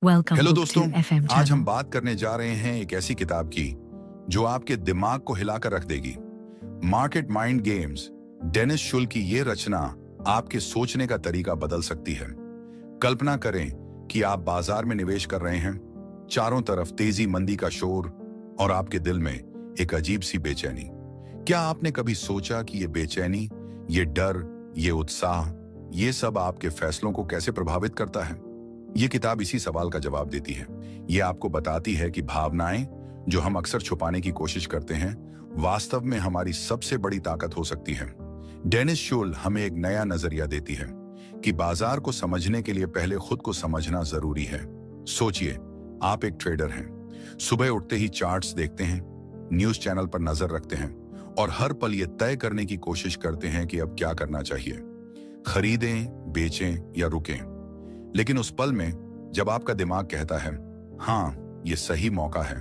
Welcome hello Book 2 दोस्तों, FM आज हम channel. बात करने जा रहे हैं एक ऐसी किताब की जो आपके दिमाग को हिलाकर रख देगी। मार्केट माइंड गेम्स, डेनिस शुल की ये रचना आपके सोचने का तरीका बदल सकती है। कल्पना करें कि आप बाजार में निवेश कर रहे हैं, चारों तरफ तेजी मंदी का शोर और आपके दिल में एक अजीब सी बेचैनी। क्या आपने कभी सोचा कि ये बेचैनी, ये डर, ये उत्साह, ये सब आपके फैसलों को कैसे प्रभावित करता है? ये किताब इसी सवाल का जवाब देती है। ये आपको बताती है कि भावनाएं जो हम अक्सर छुपाने की कोशिश करते हैं, वास्तव में हमारी सबसे बड़ी ताकत हो सकती है। डेनिस शुल हमें एक नया नजरिया देती है कि बाजार को समझने के लिए पहले खुद को समझना जरूरी है। सोचिए, आप एक ट्रेडर हैं। सुबह उठते ही चार्ट्स देखते हैं, न्यूज चैनल पर नजर रखते हैं और हर पल ये तय करने की कोशिश करते हैं कि अब क्या करना चाहिए, खरीदें, बेचें या रुकें। लेकिन उस पल में जब आपका दिमाग कहता है हाँ ये सही मौका है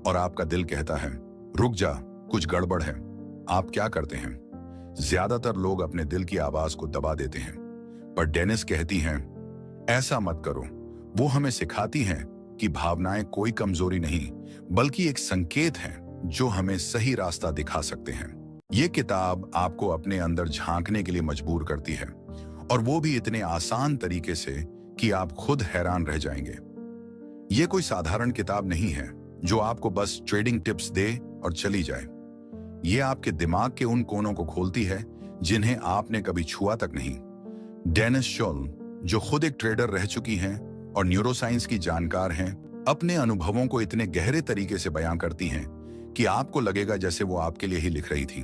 और आपका दिल कहता है रुक जा, कुछ गड़बड़ है, आप क्या करते हैं? ज्यादातर लोग अपने दिल की आवाज को दबा देते हैं, पर डेनिस कहती हैं ऐसा मत करो। वो हमें सिखाती हैं कि भावनाएं कोई कमजोरी नहीं बल्कि एक संकेत है जो हमें सही रास्ता दिखा सकते हैं। ये किताब आपको अपने अंदर झांकने के लिए मजबूर करती है, और वो भी इतने आसान तरीके से कि आप खुद हैरान रह जाएंगे। ये कोई साधारण किताब नहीं है जो आपको बस ट्रेडिंग टिप्स दे और चली जाए। ये आपके दिमाग के उन कोनों को खोलती है जिन्हें आपने कभी छुआ तक नहीं। डेनिस शुल, जो खुद एक ट्रेडर रह चुकी हैं और न्यूरोसाइंस की जानकार हैं, अपने अनुभवों को इतने गहरे तरीके से बयां करती हैं कि आपको लगेगा जैसे वो आपके लिए ही लिख रही थी।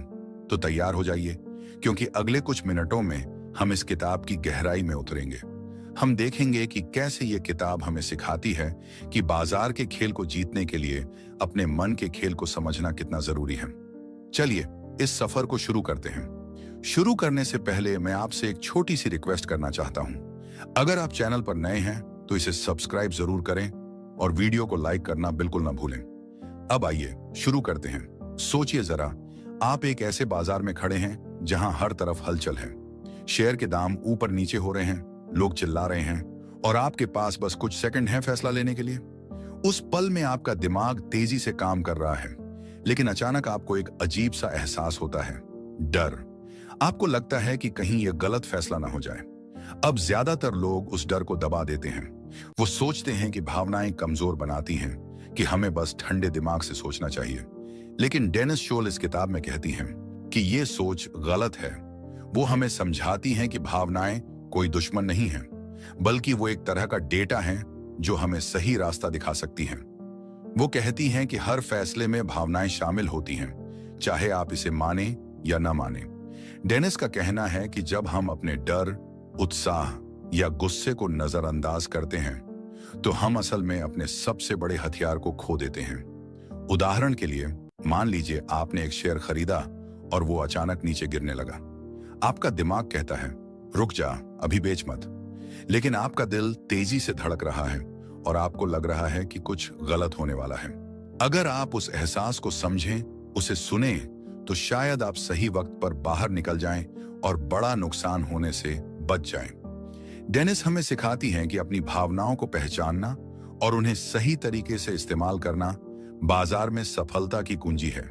तो तैयार हो जाइए, क्योंकि अगले कुछ मिनटों में हम इस किताब की गहराई में उतरेंगे। हम देखेंगे कि कैसे ये किताब हमें सिखाती है कि बाजार के खेल को जीतने के लिए अपने मन के खेल को समझना कितना जरूरी है। चलिए इस सफर को शुरू करते हैं। शुरू करने से पहले मैं आपसे एक छोटी सी रिक्वेस्ट करना चाहता हूं। अगर आप चैनल पर नए हैं तो इसे सब्सक्राइब जरूर करें और वीडियो को लाइक करना बिल्कुल ना भूलें। अब आइए शुरू करते हैं। सोचिए जरा, आप एक ऐसे बाजार में खड़े हैं जहां हर तरफ हलचल है। शेयर के दाम ऊपर नीचे हो रहे हैं, लोग चिल्ला रहे हैं और आपके पास बस कुछ सेकंड हैं फैसला लेने के लिए। उस पल में आपका दिमाग तेजी से काम कर रहा है, लेकिन अचानक आपको एक अजीब सा एहसास होता है, डर। आपको लगता है कि कहीं यह गलत फैसला ना हो जाए। अब ज्यादातर लोग उस डर को दबा देते हैं। वो सोचते हैं कि भावनाएं कमजोर बनाती हैं, कि हमें बस ठंडे दिमाग से सोचना चाहिए। लेकिन डेनिस शुल इस किताब में कहती हैं कि यह सोच गलत है। वो हमें समझाती हैं कि भावनाएं कोई दुश्मन नहीं है, बल्कि वो एक तरह का डेटा है जो हमें सही रास्ता दिखा सकती हैं। वो कहती हैं कि हर फैसले में भावनाएं शामिल होती हैं, चाहे आप इसे माने या ना माने। डेनिस का कहना है कि जब हम अपने डर, उत्साह या गुस्से को नजरअंदाज करते हैं तो हम असल में अपने सबसे बड़े हथियार को खो देते हैं। उदाहरण के लिए, मान लीजिए आपने एक शेयर खरीदा और वो अचानक नीचे गिरने लगा। आपका दिमाग कहता है रुक जा, अभी बेच मत। लेकिन आपका दिल तेजी से धड़क रहा है और आपको लग रहा है कि कुछ गलत होने वाला है। अगर आप उस एहसास को समझें, उसे सुने, तो शायद आप सही वक्त पर बाहर निकल जाएं और बड़ा नुकसान होने से बच जाएं। डेनिस हमें सिखाती हैं कि अपनी भावनाओं को पहचानना और उन्हें सही तरीके से इस्तेमाल करना बाजार में सफलता की कुंजी है।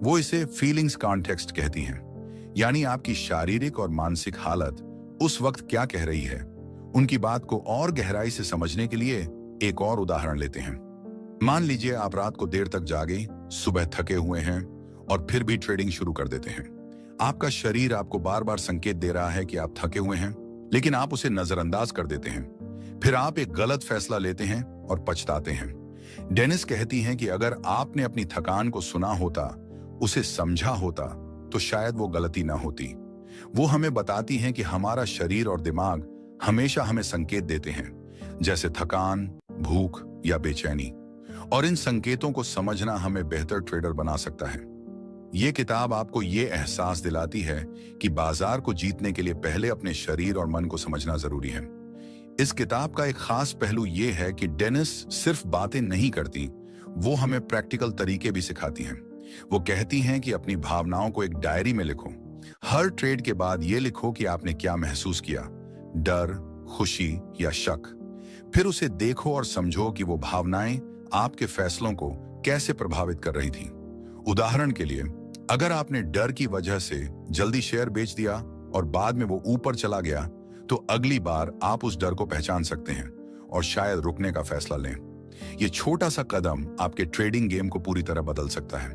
वो इसे फीलिंग्स कॉन्टेक्स्ट कहती हैं, यानी आपकी शारीरिक और मानसिक हालत उस वक्त क्या कह रही है। उनकी बात को और गहराई से समझने के लिए एक और उदाहरण लेते हैं। मान लीजिए आप रात को देर तक जागे, सुबह थके हुए हैं और फिर भी ट्रेडिंग शुरू कर देते हैं। आपका शरीर आपको बार बार संकेत दे रहा है कि आप थके हुए हैं, लेकिन आप उसे नजरअंदाज कर देते हैं। फिर आप एक गलत फैसला लेते हैं और पछताते हैं। डेनिस कहती हैं कि अगर आपने अपनी थकान को सुना होता, उसे समझा होता, तो शायद वो गलती ना होती। वो हमें बताती हैं कि हमारा शरीर और दिमाग हमेशा हमें संकेत देते हैं, जैसे थकान, भूख या बेचैनी, और इन संकेतों को समझना हमें बेहतर ट्रेडर बना सकता है। ये किताब आपको ये एहसास दिलाती है कि बाजार को जीतने के लिए पहले अपने शरीर और मन को समझना जरूरी है। इस किताब का एक खास पहलू ये है कि डेनिस सिर्फ बातें नहीं करती, वो हमें प्रैक्टिकल तरीके भी सिखाती हैं। वो कहती हैं कि अपनी भावनाओं को एक डायरी में लिखो। हर ट्रेड के बाद ये लिखो कि आपने क्या महसूस किया, डर, खुशी या शक। फिर उसे देखो और समझो कि वो भावनाएं आपके फैसलों को कैसे प्रभावित कर रही थीं। उदाहरण के लिए, अगर आपने डर की वजह से जल्दी शेयर बेच दिया और बाद में वो ऊपर चला गया, तो अगली बार आप उस डर को पहचान सकते हैं और शायद रुकने का फैसला लें। ये छोटा सा कदम आपके ट्रेडिंग गेम को पूरी तरह बदल सकता है।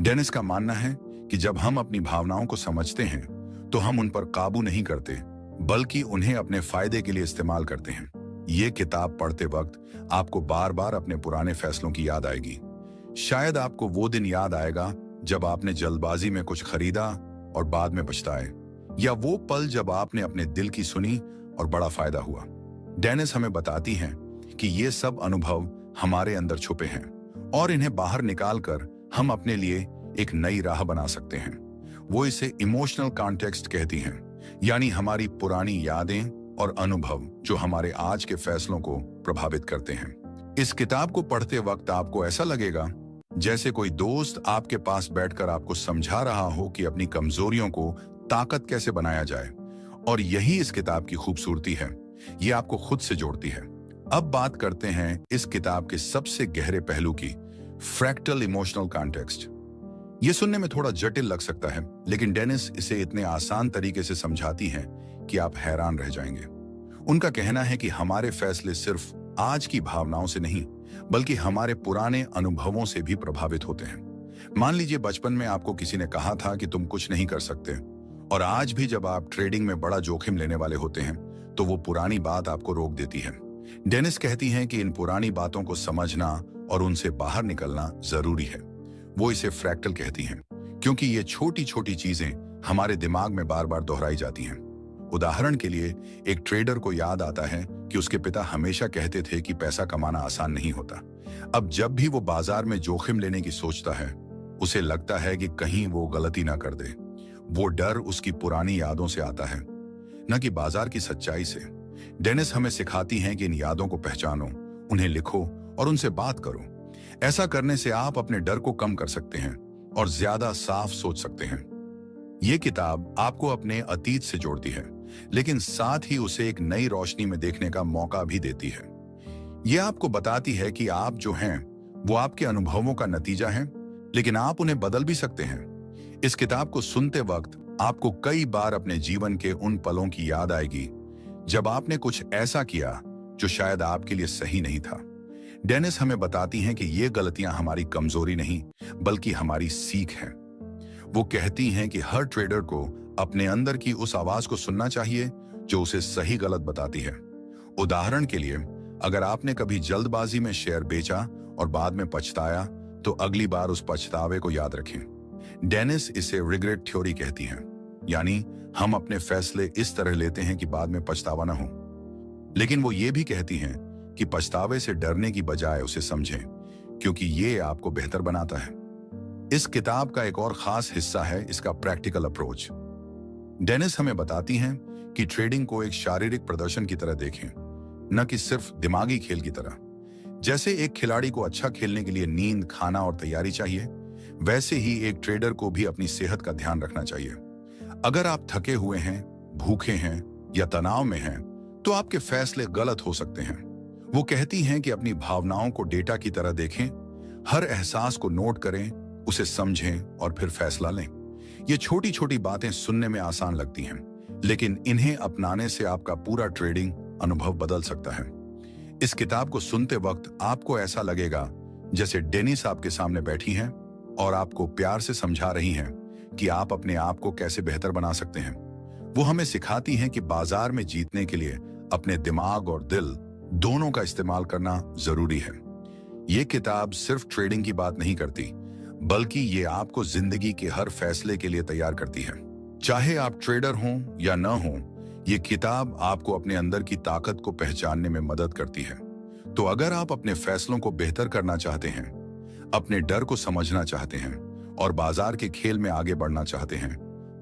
डेनिस का मानना है कि जब हम अपनी भावनाओं को समझते हैं तो हम उन पर काबू नहीं करते, बल्कि उन्हें अपने फायदे के लिए इस्तेमाल करते हैं। ये किताब पढ़ते वक्त आपको बार बार अपने पुराने फैसलों की याद आएगी। शायद आपको वो दिन याद आएगा जब आपने जल्दबाजी में कुछ खरीदा और बाद में पछताए, या वो पल जब आपने अपने दिल की सुनी और बड़ा फायदा हुआ। डेनिस हमें बताती हैं कि ये सब अनुभव हमारे अंदर छुपे हैं और इन्हें बाहर निकालकर हम अपने लिए एक नई राह बना सकते हैं। वो इसे इमोशनल कॉन्टेक्स्ट कहती हैं, यानी हमारी पुरानी यादें और अनुभव जो हमारे आज के फैसलों को प्रभावित करते हैं। इस किताब को पढ़ते वक्त आपको ऐसा लगेगा जैसे कोई दोस्त आपके पास बैठकर आपको समझा रहा हो कि अपनी कमजोरियों को ताकत कैसे बनाया जाए। और यही इस किताब की खूबसूरती है, ये आपको खुद से जोड़ती है। अब बात करते हैं इस किताब के सबसे गहरे पहलू की, फ्रैक्टल इमोशनल कॉन्टेक्स्ट। ये सुनने में थोड़ा जटिल लग सकता है, लेकिन डेनिस इसे इतने आसान तरीके से समझाती हैं कि आप हैरान रह जाएंगे। उनका कहना है कि हमारे फैसले सिर्फ आज की भावनाओं से नहीं, बल्कि हमारे पुराने अनुभवों से भी प्रभावित होते हैं। मान लीजिए बचपन में आपको किसी ने कहा था कि तुम कुछ नहीं कर सकते, और आज भी जब आप ट्रेडिंग में बड़ा जोखिम लेने वाले होते हैं तो वो पुरानी बात आपको रोक देती है। डेनिस कहती हैं कि इन पुरानी बातों को समझना और उनसे बाहर निकलना जरूरी है। वो इसे फ्रैक्टल कहती हैं क्योंकि ये छोटी छोटी चीजें हमारे दिमाग में बार बार दोहराई जाती हैं। उदाहरण के लिए, एक ट्रेडर को याद आता है कि उसके पिता हमेशा कहते थे कि पैसा कमाना आसान नहीं होता। अब जब भी वो बाजार में जोखिम लेने की सोचता है, उसे लगता है कि कहीं वो गलती ना कर दे। वो डर उसकी पुरानी यादों से आता है, न कि बाजार की सच्चाई से। डेनिस हमें सिखाती हैं कि इन यादों को पहचानो, उन्हें लिखो और उनसे बात करो। ऐसा करने से आप अपने डर को कम कर सकते हैं और ज्यादा साफ सोच सकते हैं। ये किताब आपको अपने अतीत से जोड़ती है, लेकिन साथ ही उसे एक नई रोशनी में देखने का मौका भी देती है। यह आपको बताती है कि आप जो हैं वो आपके अनुभवों का नतीजा हैं, लेकिन आप उन्हें बदल भी सकते हैं। इस किताब को सुनते वक्त आपको कई बार अपने जीवन के उन पलों की याद आएगी जब आपने कुछ ऐसा किया जो शायद आपके लिए सही नहीं था। डेनिस हमें बताती हैं कि ये गलतियां हमारी कमजोरी नहीं, बल्कि हमारी सीख है। वो कहती हैं कि हर ट्रेडर को अपने अंदर की उस आवाज को सुनना चाहिए जो उसे सही गलत बताती है। उदाहरण के लिए, अगर आपने कभी जल्दबाजी में शेयर बेचा और बाद में पछताया, तो अगली बार उस पछतावे को याद रखें। डेनिस इसे रिग्रेट थ्योरी कहती हैं, यानी हम अपने फैसले इस तरह लेते हैं कि बाद में पछतावा न हो। लेकिन वो ये भी कहती हैं कि पछतावे से डरने की बजाय उसे समझें, क्योंकि ये आपको बेहतर बनाता है। इस किताब का एक और खास हिस्सा है इसका प्रैक्टिकल अप्रोच। डेनिस हमें बताती हैं कि ट्रेडिंग को एक शारीरिक प्रदर्शन की तरह देखें, न कि सिर्फ दिमागी खेल की तरह। जैसे एक खिलाड़ी को अच्छा खेलने के लिए नींद, खाना और तैयारी चाहिए, वैसे ही एक ट्रेडर को भी अपनी सेहत का ध्यान रखना चाहिए। अगर आप थके हुए हैं, भूखे हैं या तनाव में हैं, तो आपके फैसले गलत हो सकते हैं। वो कहती हैं कि अपनी भावनाओं को डेटा की तरह देखें, हर एहसास को नोट करें, उसे समझें और फिर फैसला लें। ये छोटी छोटी बातें सुनने में आसान लगती हैं, लेकिन इन्हें अपनाने से आपका पूरा ट्रेडिंग अनुभव बदल सकता है। इस किताब को सुनते वक्त आपको ऐसा लगेगा जैसे डेनिस आपके सामने बैठी हैं और आपको प्यार से समझा रही हैं कि आप अपने आप को कैसे बेहतर बना सकते हैं। वो हमें सिखाती हैं कि बाजार में जीतने के लिए अपने दिमाग और दिल दोनों का इस्तेमाल करना जरूरी है। ये किताब सिर्फ ट्रेडिंग की बात नहीं करती, बल्कि ये आपको जिंदगी के हर फैसले के लिए तैयार करती है। चाहे आप ट्रेडर हों या न हों, ये किताब आपको अपने अंदर की ताकत को पहचानने में मदद करती है। तो अगर आप अपने फैसलों को बेहतर करना चाहते हैं, अपने डर को समझना चाहते हैं और बाजार के खेल में आगे बढ़ना चाहते हैं,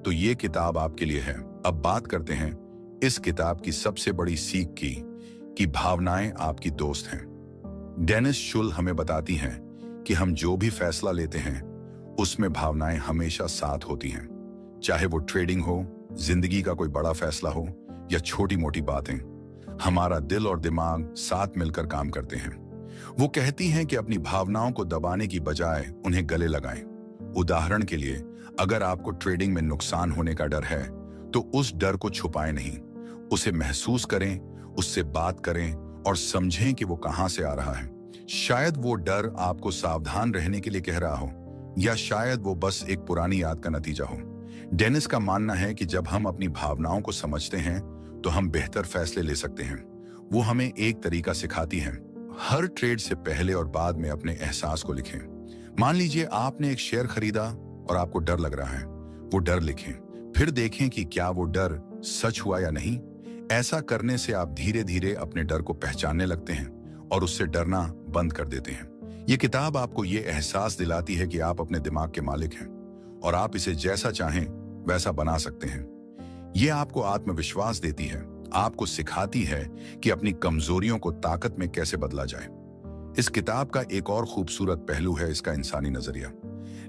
तो ये किताब आपके लिए है। अब बात करते हैं इस किताब की सबसे बड़ी सीख की, कि भावनाएं आपकी दोस्त हैं। डेनिस शुल हमें बताती हैं कि हम जो भी फैसला लेते हैं उसमें भावनाएं हमेशा साथ होती हैं। चाहे वो ट्रेडिंग हो, जिंदगी का कोई बड़ा फैसला हो या छोटी मोटी बातें, हमारा दिल और दिमाग साथ मिलकर काम करते हैं। वो कहती हैं कि अपनी भावनाओं को दबाने की बजाय उन्हें गले लगाएं। उदाहरण के लिए, अगर आपको ट्रेडिंग में नुकसान होने का डर है, तो उस डर को छुपाएं नहीं, उसे महसूस करें, उससे बात करें और समझें कि वो कहां से आ रहा है। शायद वो डर आपको सावधान रहने के लिए कह रहा हो, या शायद वो बस एक पुरानी याद का नतीजा हो। डेनिस का मानना है कि जब हम अपनी भावनाओं को समझते हैं तो हम बेहतर फैसले ले सकते हैं। वो हमें एक तरीका सिखाती हैं। हर ट्रेड से पहले और बाद में अपने एहसास को लिखें। मान लीजिए आपने एक शेयर खरीदा और आपको डर लग रहा है, वो डर लिखें, फिर देखें कि क्या वो डर सच हुआ या नहीं। ऐसा करने से आप धीरे धीरे अपने डर को पहचानने लगते हैं और उससे डरना बंद कर देते हैं। ये किताब आपको ये एहसास दिलाती है कि आप अपने दिमाग के मालिक हैं और आप इसे जैसा चाहें वैसा बना सकते हैं। ये आपको आत्मविश्वास देती है, आपको सिखाती है कि अपनी कमजोरियों को ताकत में कैसे बदला जाए। इस किताब का एक और खूबसूरत पहलू है इसका इंसानी नजरिया।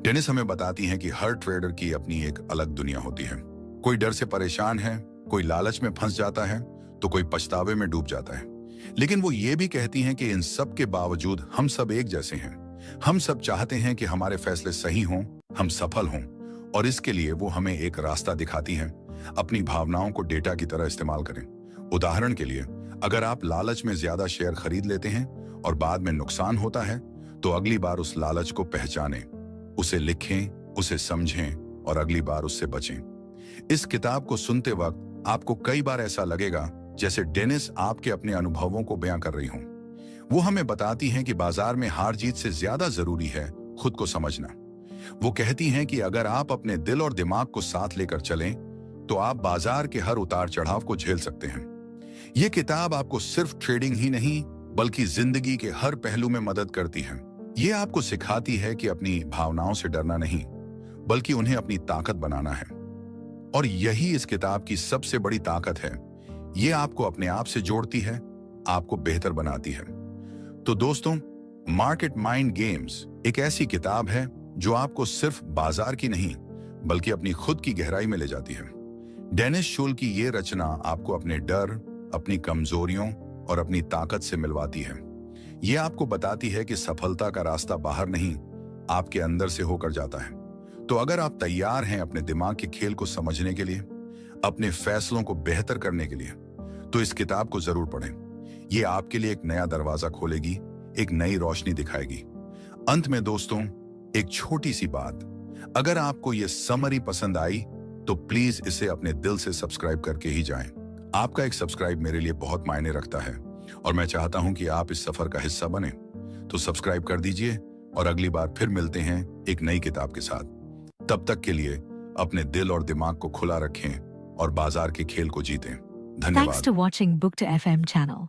डेनिस हमें बताती हैं कि हर ट्रेडर की अपनी एक अलग दुनिया होती है। कोई डर से परेशान है, कोई लालच में फंस जाता है, तो कोई पछतावे में डूब जाता है। लेकिन वो ये भी कहती हैं कि इन सब के बावजूद हम सब एक जैसे हैं। हम सब चाहते हैं कि हमारे फैसले सही हों, हम सफल हों, और इसके लिए वो हमें एक रास्ता दिखाती हैं। अपनी भावनाओं को डेटा की तरह इस्तेमाल करें। उदाहरण के लिए, अगर आप लालच में ज्यादा शेयर खरीद लेते हैं और बाद में नुकसान होता है, तो अगली बार उस लालच को पहचानें, उसे लिखें, उसे समझें और अगली बार उससे बचें। इस किताब को सुनते वक्त आपको कई बार ऐसा लगेगा जैसे डेनिस आपके अपने अनुभवों को बयां कर रही हूं। वो हमें बताती हैं कि बाजार में हार जीत से ज्यादा जरूरी है खुद को समझना। वो कहती हैं कि अगर आप अपने दिल और दिमाग को साथ लेकर चलें, तो आप बाजार के हर उतार चढ़ाव को झेल सकते हैं। ये किताब आपको सिर्फ ट्रेडिंग ही नहीं, बल्कि जिंदगी के हर पहलू में मदद करती है। ये आपको सिखाती है कि अपनी भावनाओं से डरना नहीं, बल्कि उन्हें अपनी ताकत बनाना है। और यही इस किताब की सबसे बड़ी ताकत है। ये आपको अपने आप से जोड़ती है, आपको बेहतर बनाती है। तो दोस्तों, मार्केट माइंड गेम्स एक ऐसी किताब है जो आपको सिर्फ बाजार की नहीं, बल्कि अपनी खुद की गहराई में ले जाती है। डेनिस शुल की ये रचना आपको अपने डर, अपनी कमजोरियों और अपनी ताकत से मिलवाती है। ये आपको बताती है कि सफलता का रास्ता बाहर नहीं, आपके अंदर से होकर जाता है। तो अगर आप तैयार हैं अपने दिमाग के खेल को समझने के लिए, अपने फैसलों को बेहतर करने के लिए, तो इस किताब को जरूर पढ़ें। ये आपके लिए एक नया दरवाजा खोलेगी, एक नई रोशनी दिखाएगी। अंत में दोस्तों, एक छोटी सी बात, अगर आपको ये समरी पसंद आई तो प्लीज इसे अपने दिल से सब्सक्राइब करके ही जाएं। आपका एक सब्सक्राइब मेरे लिए बहुत मायने रखता है और मैं चाहता हूं कि आप इस सफर का हिस्सा बने। तो सब्सक्राइब कर दीजिए और अगली बार फिर मिलते हैं एक नई किताब के साथ। तब तक के लिए अपने दिल और दिमाग को खुला रखें और बाजार के खेल को जीतें। धन्यवाद। Thanks to watching Book to FM channel.